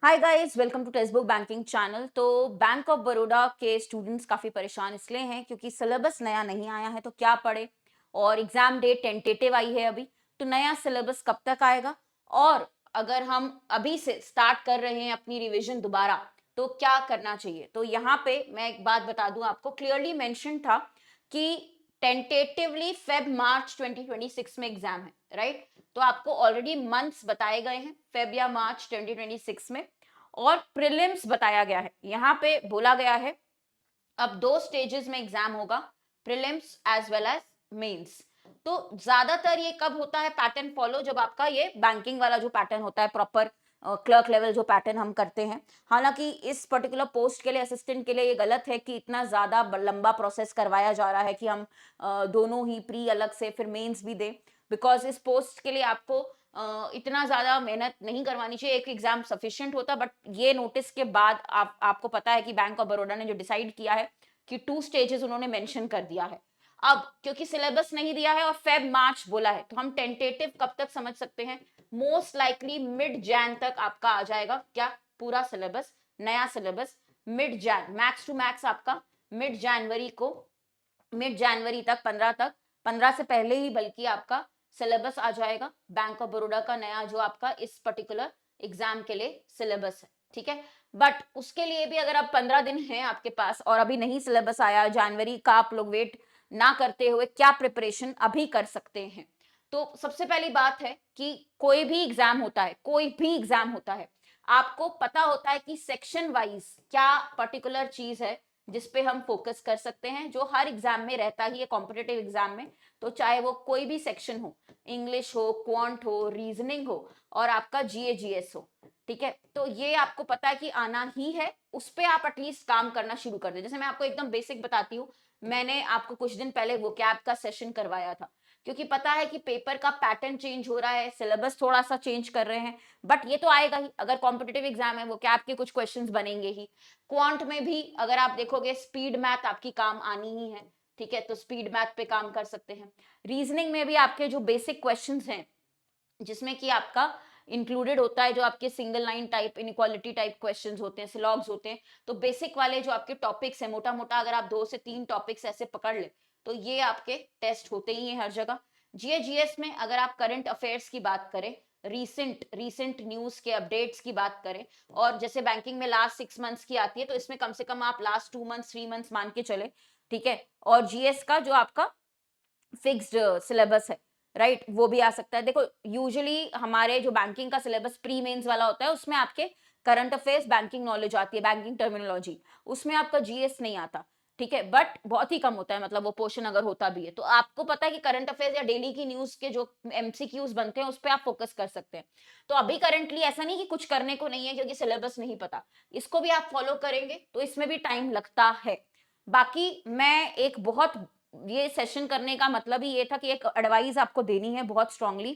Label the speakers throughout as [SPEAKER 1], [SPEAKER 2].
[SPEAKER 1] Hi guys, welcome to text book banking channel. तो Bank of Baroda के students काफ़ी परेशान इसलिए हैं क्योंकि सिलेबस नया नहीं आया है, तो क्या पढ़े। और एग्जाम डेट टेंटेटिव आई है अभी, तो नया सिलेबस कब तक आएगा। और अगर हम अभी से स्टार्ट कर रहे हैं अपनी रिवीजन दोबारा, तो क्या करना चाहिए। तो यहाँ पे मैं एक बात बता दूं, आपको क्लियरली मेंशन था कि टेंटेटिवली फेब मार्च 2026 में एग्जाम है, राइट। तो आपको ऑलरेडी मंथ्स बताए गए हैं फेब या मार्च 2026 में, और प्रीलिम्स बताया गया है। यहाँ पे बोला गया है अब 2 स्टेजेस में एग्जाम होगा, prelims as well as mains. तो ज्यादातर ये कब होता है पैटर्न फॉलो, जब आपका ये बैंकिंग वाला जो पैटर्न होता है, प्रॉपर क्लर्क लेवल जो पैटर्न हम करते हैं। हालांकि इस पर्टिकुलर पोस्ट के लिए, असिस्टेंट के लिए, ये गलत है कि इतना ज्यादा लंबा प्रोसेस करवाया जा रहा है कि हम दोनों ही प्री अलग से फिर मेंस भी दें। बिकॉज इस पोस्ट के लिए आपको इतना ज्यादा मेहनत नहीं करवानी चाहिए, एक एग्जाम सफिशिएंट होता। बट ये नोटिस के बाद आपको पता है कि बैंक ऑफ बड़ौदा ने जो डिसाइड किया है कि 2 स्टेजेस उन्होंने मेंशन कर दिया है। अब क्योंकि सिलेबस नहीं दिया है और फेब मार्च बोला है, तो हम टेंटेटिव कब तक समझ सकते हैं। मोस्ट लाइकली मिड जैन तक आपका आ जाएगा क्या, पूरा सिलेबस, नया syllabus. Mid Jan, max to max आपका मिड जनवरी को, मिड जनवरी तक, 15 तक, 15 से पहले ही बल्कि आपका सिलेबस आ जाएगा बैंक ऑफ बड़ौदा का नया, जो आपका इस पर्टिकुलर एग्जाम के लिए सिलेबस है, ठीक है। बट उसके लिए भी अगर आप 15 दिन हैं आपके पास और अभी नहीं सिलेबस आया जनवरी का, आप लोग वेट ना करते हुए क्या प्रिपरेशन अभी कर सकते हैं। तो सबसे पहली बात है कि कोई भी एग्जाम होता है, कोई भी एग्जाम होता है, आपको पता होता है कि सेक्शन वाइज क्या पर्टिकुलर चीज है जिसपे हम फोकस कर सकते हैं, जो हर एग्जाम में रहता ही है, कॉम्पिटेटिव एग्जाम में। तो चाहे वो कोई भी सेक्शन हो, इंग्लिश हो, क्वांट हो, रीजनिंग हो, और आपका जीए जीएस हो, ठीक है। तो ये आपको पता है कि आना ही है, उस पर आप एटलीस्ट काम करना शुरू कर दे। जैसे मैं आपको एकदम बेसिक बताती हूँ, मैंने आपको कुछ दिन पहले वो कैब का सेशन करवाया था, क्योंकि पता है कि पेपर का पैटर्न चेंज हो रहा है, सिलेबस थोड़ा सा चेंज कर रहे हैं। बट ये तो आएगा ही, अगर कॉम्पिटेटिव एग्जाम है वो कैब के कुछ क्वेश्चंस बनेंगे ही। क्वांट में भी अगर आप देखोगे, स्पीड मैथ आपकी काम आनी ही है, ठीक है, तो स्पीड मैथ पे काम कर सकते हैं। रीजनिंग में भी आपके जो बेसिक क्वेश्चंस हैं, जिसमें कि आपका इंक्लूडेड होता है जो आपके single line type, inequality type questions होते हैं, सिलॉग्स होते हैं। तो बेसिक वाले जो आपके टॉपिक्स हैं, मोटा मोटा अगर आप 2 से 3 टॉपिक्स ऐसे पकड़ ले, तो ये आपके टेस्ट होते ही हैं हर जगह। जीएस में अगर आप करंट अफेयर्स की बात करें, रीसेंट न्यूज के अपडेट्स की बात करें, और जैसे बैंकिंग में लास्ट 6 मंथ्स की आती है, तो इसमें कम से कम आप लास्ट 2 मंथ्स 3 मंथ्स मान के चले, ठीक है। और जीएस का जो आपका फिक्स्ड सिलेबस है, राइट, वो भी आ सकता है। देखो, यूजुअली हमारे जो बैंकिंग का सिलेबस प्री मेंस वाला होता है, उसमें आपके करंट अफेयर्स, बैंकिंग नॉलेज आती है, बैंकिंग टर्मिनोलॉजी, उसमें आपका जीएस नहीं आता, ठीक है। बट बहुत ही कम होता है, मतलब वो पोर्शन अगर होता भी है, तो आपको पता है कि करंट अफेयर्स या डेली की न्यूज के जो एमसीक्यूज बनते हैं, उस पर आप फोकस कर सकते हैं। तो अभी करंटली ऐसा नहीं कि कुछ करने को नहीं है क्योंकि सिलेबस नहीं पता, इसको भी आप फॉलो करेंगे तो इसमें भी टाइम लगता है। बाकी मैं एक बहुत, ये सेशन करने का मतलब ही ये था कि एक एडवाइस आपको देनी है बहुत strongly,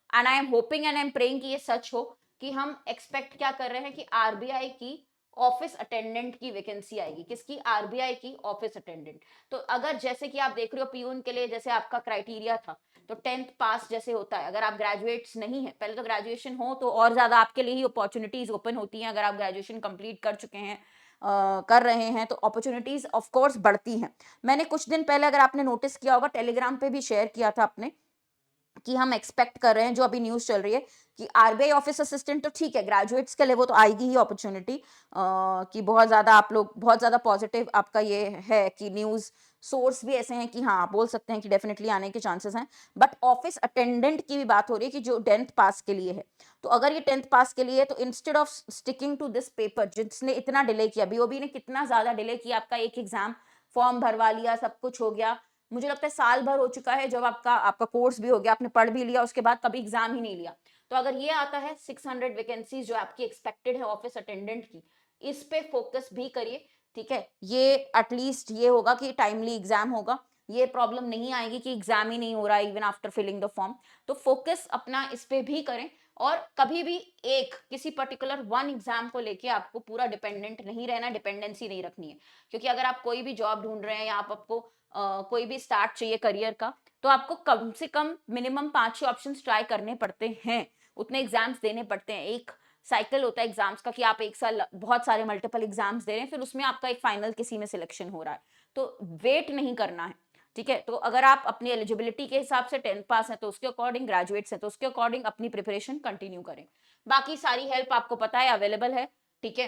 [SPEAKER 1] and I am hoping and I am praying कि ये सच हो, कि हम एक्सपेक्ट क्या कर रहे हैं कि आरबीआई की ऑफिस अटेंडेंट की वैकेंसी आएगी। किसकी? आरबीआई की ऑफिस अटेंडेंट। तो अगर जैसे कि आप देख रहे हो पीयून के लिए जैसे आपका क्राइटेरिया था, तो 10th पास जैसे होता है, अगर आप ग्रेजुएट्स नहीं है, पहले तो ग्रेजुएशन हो तो और ज्यादा आपके लिए ही अपॉर्चुनिटीज ओपन होती हैं। अगर आप ग्रेजुएशन कंप्लीट कर चुके हैं, कर रहे हैं, तो अपॉर्चुनिटीज ऑफ कोर्स बढ़ती हैं। मैंने कुछ दिन पहले, अगर आपने नोटिस किया होगा, टेलीग्राम पे भी शेयर किया था अपने, कि हम एक्सपेक्ट कर रहे हैं, जो अभी न्यूज चल रही है, कि आरबीआई ऑफिस असिस्टेंट तो ठीक है, ग्रेजुएट्स के लिए वो तो आएगी ही अपॉर्चुनिटी, कि बहुत ज्यादा आप लोग, बहुत ज्यादा पॉजिटिव आपका ये है कि न्यूज सोर्स भी ऐसे हैं कि हाँ, आप बोल सकते हैं कि डेफिनेटली आने के चांसेस हैं। बट ऑफिस अटेंडेंट की भी बात हो रही है कि जो 10th पास के लिए है, तो अगर ये 10th पास के लिए है, तो instead of sticking to this paper, जिसने इतना डिले किया, बीओबी ने कितना ज्यादा डिले किया, आपका एक एग्जाम फॉर्म भरवा लिया, सब कुछ हो गया, मुझे लगता है साल भर हो चुका है जब आपका आपका कोर्स भी हो गया, आपने पढ़ भी लिया, उसके बाद कभी एग्जाम ही नहीं लिया। तो अगर ये आता है 600 वैकेंसीज जो आपकी एक्सपेक्टेड है ऑफिस अटेंडेंट की, इस पे फोकस भी करिए, ठीक है। ये एटलीस्ट ये होगा कि टाइमली एग्जाम होगा, ये प्रॉब्लम नहीं आएगी कि एग्जाम ही नहीं हो रहा है even after filling the form. तो फोकस अपना इस पे भी करें, और कभी भी एक किसी पर्टिकुलर वन एग्जाम को लेके आपको पूरा डिपेंडेंट नहीं रहना, डिपेंडेंसी नहीं रखनी है। क्योंकि अगर आप कोई भी जॉब ढूंढ रहे हैं या आप आपको कोई भी स्टार्ट चाहिए करियर का, तो आपको कम से कम मिनिमम 5-6 ऑप्शंस ट्राई करने पड़ते हैं, उतने एग्जाम्स देने पड़ते हैं। एक साइकिल होता है एग्जाम्स का कि आप एक साल बहुत सारे मल्टीपल एग्जाम्स दे रहे हैं, फिर उसमें आपका एक फाइनल किसी में सिलेक्शन हो रहा है, तो वेट नहीं करना है। ठीक है, तो अगर आप अपनी एलिजिबिलिटी के हिसाब से 10th पास हैं तो उसके अकॉर्डिंग, ग्रेजुएट्स हैं तो उसके अकॉर्डिंग अपनी प्रिपरेशन कंटिन्यू करें। बाकी सारी हेल्प आपको पता है अवेलेबल है। ठीक है,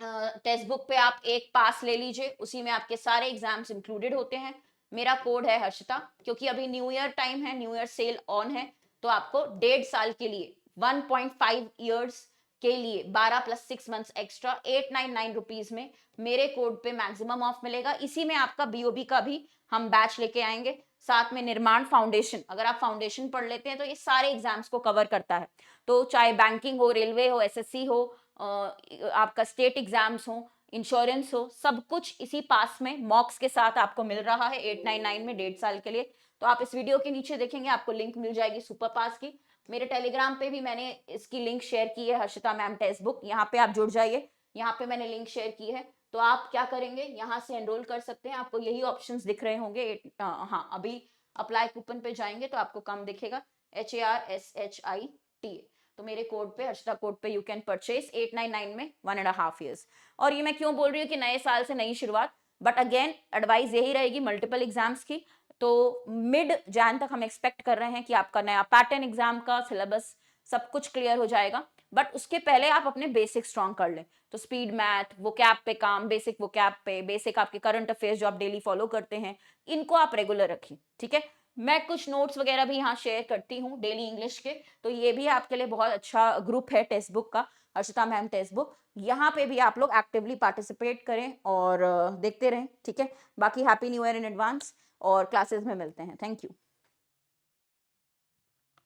[SPEAKER 1] टेक्स्ट बुक पे आप एक पास ले लीजिए, उसी में आपके सारे एग्जाम्स इंक्लूडेड होते हैं। मेरा कोड है हर्षिता, क्योंकि अभी न्यू ईयर टाइम है, न्यू ईयर सेल ऑन है, तो आपको 1.5 साल के लिए 1.5 ईयर्स के लिए 12 प्लस 6 मंथ्स एक्स्ट्रा 899 रुपीज में मेरे कोड पे मैक्सिमम ऑफ मिलेगा। इसी में आपका बीओबी का भी हम बैच लेके आएंगे, साथ में निर्माण फाउंडेशन, अगर आप फाउंडेशन पढ़ लेते हैं तो ये सारे एग्जाम्स को कवर करता है। तो चाहे बैंकिंग हो, रेलवे हो, एसएससी हो, आपका स्टेट एग्जाम्स हो, इंश्योरेंस हो, सब कुछ इसी पास में मॉक्स के साथ आपको मिल रहा है 899 में 1.5 साल के लिए। तो आप इस वीडियो के नीचे देखेंगे, आपको लिंक मिल जाएगी सुपर पास की। मेरे टेलीग्राम पे भी मैंने इसकी लिंक शेयर की है, हर्षिता मैम टेक्स्ट बुक, यहाँ पे आप जुड़ जाइए, यहाँ पे मैंने लिंक शेयर की है। तो आप क्या करेंगे, यहाँ से एनरोल कर सकते हैं, आपको यही ऑप्शंस दिख रहे होंगे। हाँ, अभी अप्लाई कूपन पे जाएंगे तो आपको कम दिखेगा, HARSHITA। तो मेरे कोड पे, हर्षिता कोड पे, यू कैन परचेज 899 में 1.5 ईयर्स। और ये मैं क्यों बोल रही हूँ कि नए साल से नई शुरुआत, बट अगेन एडवाइस यही रहेगी मल्टीपल एग्जाम्स की। तो मिड जैन तक हम एक्सपेक्ट कर रहे हैं कि आपका नया पैटर्न एग्जाम का सिलेबस सब कुछ क्लियर हो जाएगा, बट उसके पहले आप अपने बेसिक स्ट्रॉन्ग कर लें। तो स्पीड मैथ, वोकैब पे काम, बेसिक वोकैब पे, बेसिक आपके करंट अफेयर्स जो आप डेली फॉलो करते हैं, इनको आप रेगुलर रखिए। ठीक है, मैं कुछ नोट्स वगैरह भी यहाँ शेयर करती हूँ डेली इंग्लिश के, तो ये भी आपके लिए बहुत अच्छा ग्रुप है टेक्स्ट बुक का, हर्षिता मैम टेक्स्ट बुक। यहाँ पे भी आप लोग एक्टिवली पार्टिसिपेट करें और देखते रहें। ठीक है, बाकी happy new year in advance, और क्लासेस में मिलते हैं। Thank you.